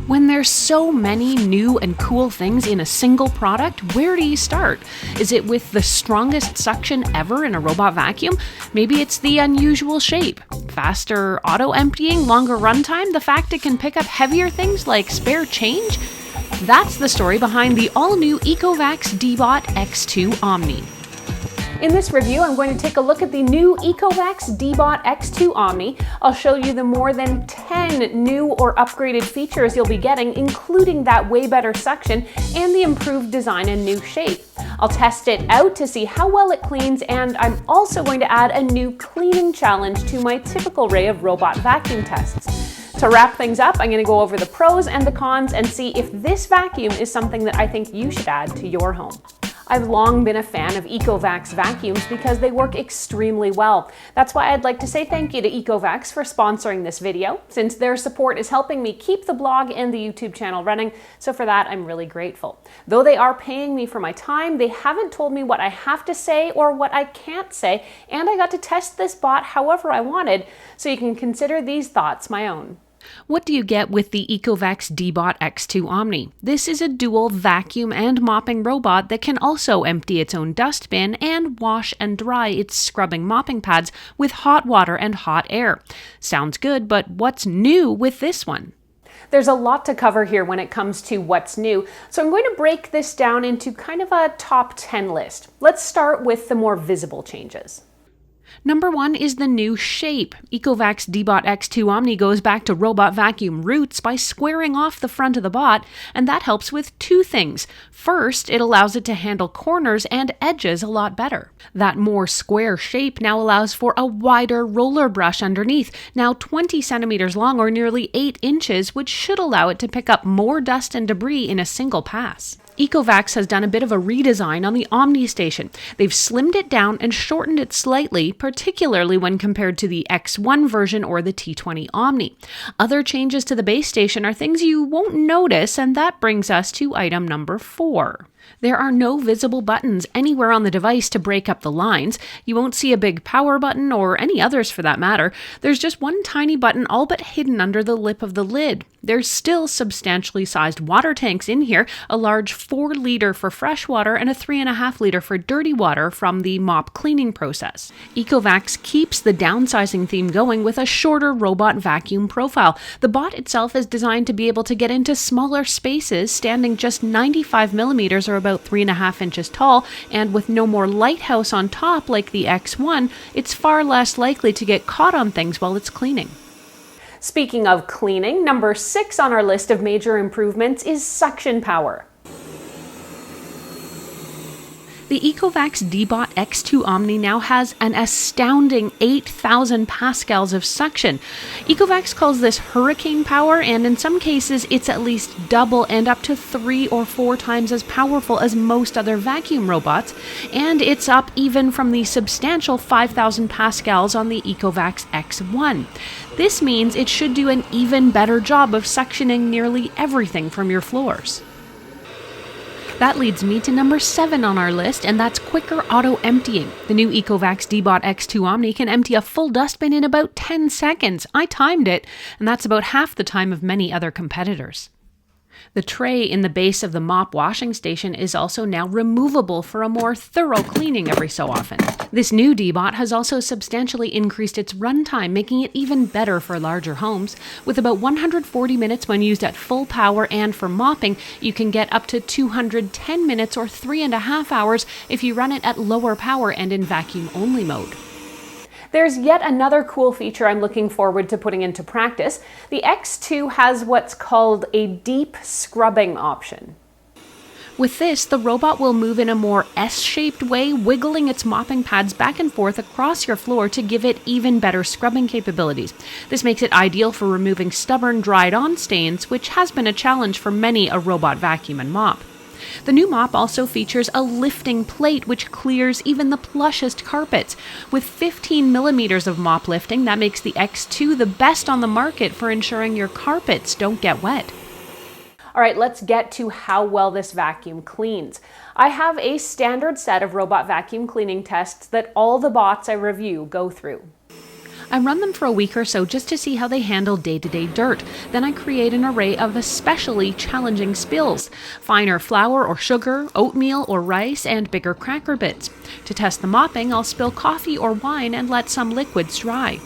When there's so many new and cool things in a single product, where do you start? Is it with the strongest suction ever in a robot vacuum? Maybe it's the unusual shape. Faster auto-emptying, longer runtime, the fact it can pick up heavier things like spare change? That's the story behind the all-new Ecovacs Deebot X2 OMNI. In this review, I'm going to take a look at the new Ecovacs Deebot X2 OMNI. I'll show you the more than 10 new or upgraded features you'll be getting, including that way better suction and the improved design and new shape. I'll test it out to see how well it cleans, and I'm also going to add a new cleaning challenge to my typical array of robot vacuum tests. To wrap things up, I'm going to go over the pros and the cons and see if this vacuum is something that I think you should add to your home. I've long been a fan of Ecovacs vacuums because they work extremely well. That's why I'd like to say thank you to Ecovacs for sponsoring this video, since their support is helping me keep the blog and the YouTube channel running, so for that I'm really grateful. Though they are paying me for my time, they haven't told me what I have to say or what I can't say, and I got to test this bot however I wanted, so you can consider these thoughts my own. What do you get with the Ecovacs Deebot X2 OMNI? This is a dual vacuum and mopping robot that can also empty its own dustbin and wash and dry its scrubbing mopping pads with hot water and hot air. Sounds good, but what's new with this one? There's a lot to cover here when it comes to what's new, so I'm going to break this down into kind of a top 10 list. Let's start with the more visible changes. Number 1 is the new shape. Ecovacs Deebot X2 OMNI goes back to robot vacuum roots by squaring off the front of the bot, and that helps with two things. First, it allows it to handle corners and edges a lot better. That more square shape now allows for a wider roller brush underneath, now 20 centimeters long or nearly 8 inches, which should allow it to pick up more dust and debris in a single pass. Ecovacs has done a bit of a redesign on the OMNI station. They've slimmed it down and shortened it slightly, particularly when compared to the X1 version or the T20 OMNI. Other changes to the base station are things you won't notice, and that brings us to item number 4. There are no visible buttons anywhere on the device to break up the lines. You won't see a big power button or any others for that matter. There's just one tiny button all but hidden under the lip of the lid. There's still substantially sized water tanks in here, a large 4-liter for fresh water and a 3.5-liter for dirty water from the mop cleaning process. Ecovacs keeps the downsizing theme going with a shorter robot vacuum profile. The bot itself is designed to be able to get into smaller spaces, standing just 95 millimeters or about 3.5 inches tall, and with no more lighthouse on top like the X1, it's far less likely to get caught on things while it's cleaning. Speaking of cleaning, number 6 on our list of major improvements is suction power. The Ecovacs Deebot X2 OMNI now has an astounding 8,000 pascals of suction. Ecovacs calls this hurricane power, and in some cases it's at least double and up to 3 or 4 times as powerful as most other vacuum robots, and it's up even from the substantial 5,000 pascals on the Ecovacs X1. This means it should do an even better job of suctioning nearly everything from your floors. That leads me to number 7 on our list, and that's quicker auto-emptying. The new Ecovacs Deebot X2 OMNI can empty a full dustbin in about 10 seconds. I timed it, and that's about half the time of many other competitors. The tray in the base of the mop washing station is also now removable for a more thorough cleaning every so often. This new Deebot has also substantially increased its runtime, making it even better for larger homes. With about 140 minutes when used at full power, and for mopping, you can get up to 210 minutes or 3.5 hours if you run it at lower power and in vacuum-only mode. There's yet another cool feature I'm looking forward to putting into practice. The X2 has what's called a deep scrubbing option. With this, the robot will move in a more S-shaped way, wiggling its mopping pads back and forth across your floor to give it even better scrubbing capabilities. This makes it ideal for removing stubborn dried-on stains, which has been a challenge for many a robot vacuum and mop. The new mop also features a lifting plate which clears even the plushest carpets. With 15 millimeters of mop lifting, that makes the X2 the best on the market for ensuring your carpets don't get wet. All right, let's get to how well this vacuum cleans. I have a standard set of robot vacuum cleaning tests that all the bots I review go through. I run them for a week or so just to see how they handle day-to-day dirt. Then I create an array of especially challenging spills: finer flour or sugar, oatmeal or rice, and bigger cracker bits. To test the mopping, I'll spill coffee or wine and let some liquids dry.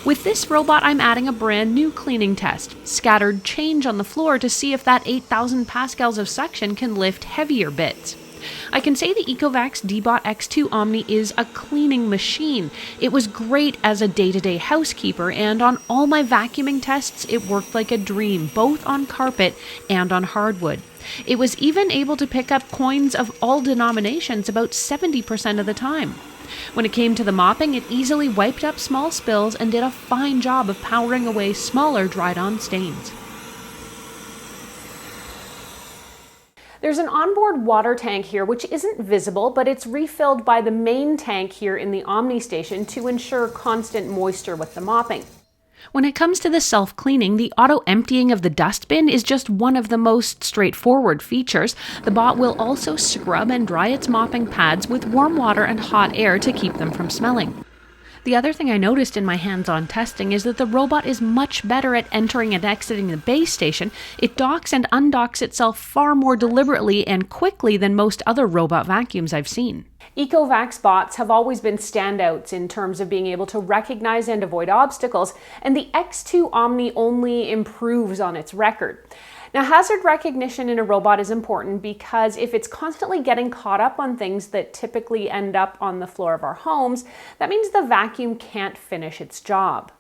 With this robot, I'm adding a brand new cleaning test: scattered change on the floor to see if that 8,000 pascals of suction can lift heavier bits. I can say the Ecovacs Deebot X2 OMNI is a cleaning machine. It was great as a day-to-day housekeeper, and on all my vacuuming tests, it worked like a dream, both on carpet and on hardwood. It was even able to pick up coins of all denominations about 70% of the time. When it came to the mopping, it easily wiped up small spills and did a fine job of powering away smaller dried-on stains. There's an onboard water tank here which isn't visible, but it's refilled by the main tank here in the Omni station to ensure constant moisture with the mopping. When it comes to the self-cleaning, the auto-emptying of the dustbin is just one of the most straightforward features. The bot will also scrub and dry its mopping pads with warm water and hot air to keep them from smelling. The other thing I noticed in my hands-on testing is that the robot is much better at entering and exiting the base station. It docks and undocks itself far more deliberately and quickly than most other robot vacuums I've seen. Ecovacs bots have always been standouts in terms of being able to recognize and avoid obstacles, and the X2 OMNI only improves on its record. Now, hazard recognition in a robot is important because if it's constantly getting caught up on things that typically end up on the floor of our homes, that means the vacuum can't finish its job.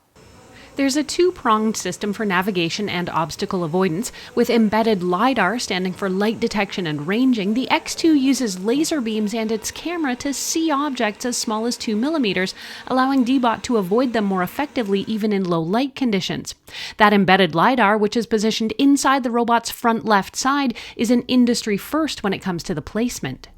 There's a two-pronged system for navigation and obstacle avoidance. With embedded LiDAR, standing for light detection and ranging, the X2 uses laser beams and its camera to see objects as small as 2 millimeters, allowing Deebot to avoid them more effectively even in low light conditions. That embedded LiDAR, which is positioned inside the robot's front left side, is an industry first when it comes to the placement.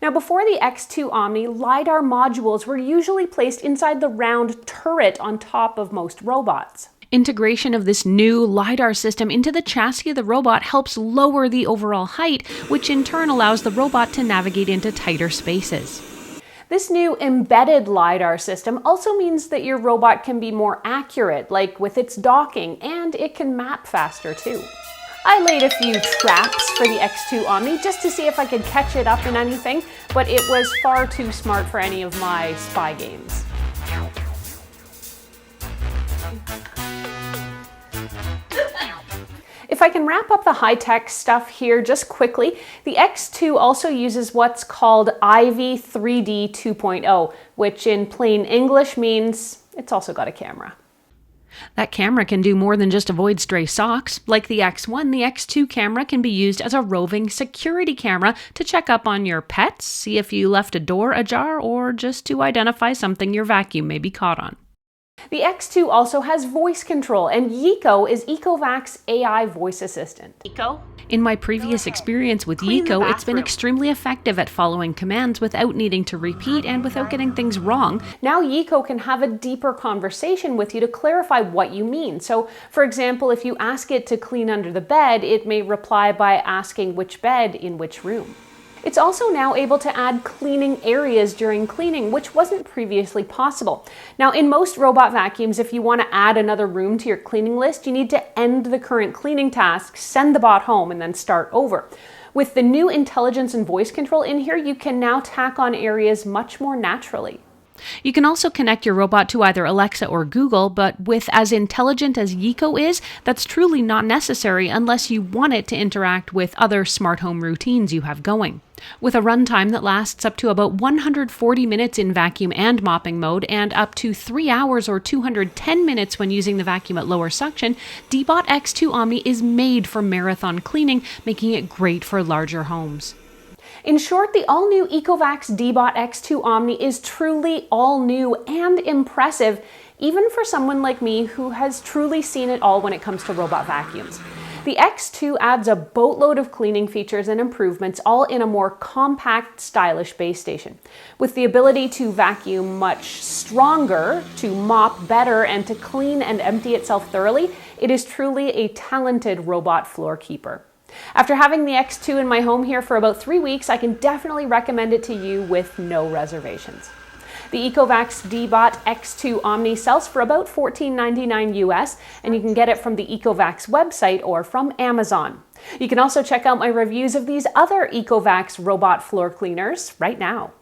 Now, before the X2 OMNI, LiDAR modules were usually placed inside the round turret on top of most robots. Integration of this new LiDAR system into the chassis of the robot helps lower the overall height, which in turn allows the robot to navigate into tighter spaces. This new embedded LiDAR system also means that your robot can be more accurate, like with its docking, and it can map faster too. I laid a few traps for the X2 OMNI just to see if I could catch it up in anything, but it was far too smart for any of my spy games. If I can wrap up the high-tech stuff here just quickly, the X2 also uses what's called IV 3D 2.0, which in plain English means it's also got a camera. That camera can do more than just avoid stray socks. Like the X1, the X2 camera can be used as a roving security camera to check up on your pets, see if you left a door ajar, or just to identify something your vacuum may be caught on. The X2 also has voice control, and Yeeko is Ecovacs' AI voice assistant. Yeeko? In my previous experience with Yeeko, it's been extremely effective at following commands without needing to repeat and without getting things wrong. Now Yeeko can have a deeper conversation with you to clarify what you mean. So, for example, if you ask it to clean under the bed, it may reply by asking which bed in which room. It's also now able to add cleaning areas during cleaning, which wasn't previously possible. Now, in most robot vacuums, if you want to add another room to your cleaning list, you need to end the current cleaning task, send the bot home, and then start over. With the new intelligence and voice control in here, you can now tack on areas much more naturally. You can also connect your robot to either Alexa or Google, but with as intelligent as Yeeko is, that's truly not necessary unless you want it to interact with other smart home routines you have going. With a runtime that lasts up to about 140 minutes in vacuum and mopping mode and up to 3 hours or 210 minutes when using the vacuum at lower suction, Deebot X2 OMNI is made for marathon cleaning, making it great for larger homes. In short, the all-new Ecovacs Deebot X2 OMNI is truly all new and impressive, even for someone like me who has truly seen it all when it comes to robot vacuums. The X2 adds a boatload of cleaning features and improvements, all in a more compact, stylish base station. With the ability to vacuum much stronger, to mop better, and to clean and empty itself thoroughly, it is truly a talented robot floor keeper. After having the X2 in my home here for about 3 weeks, I can definitely recommend it to you with no reservations. The Ecovacs Deebot X2 OMNI sells for about $14.99 US, and you can get it from the Ecovacs website or from Amazon. You can also check out my reviews of these other Ecovacs robot floor cleaners right now.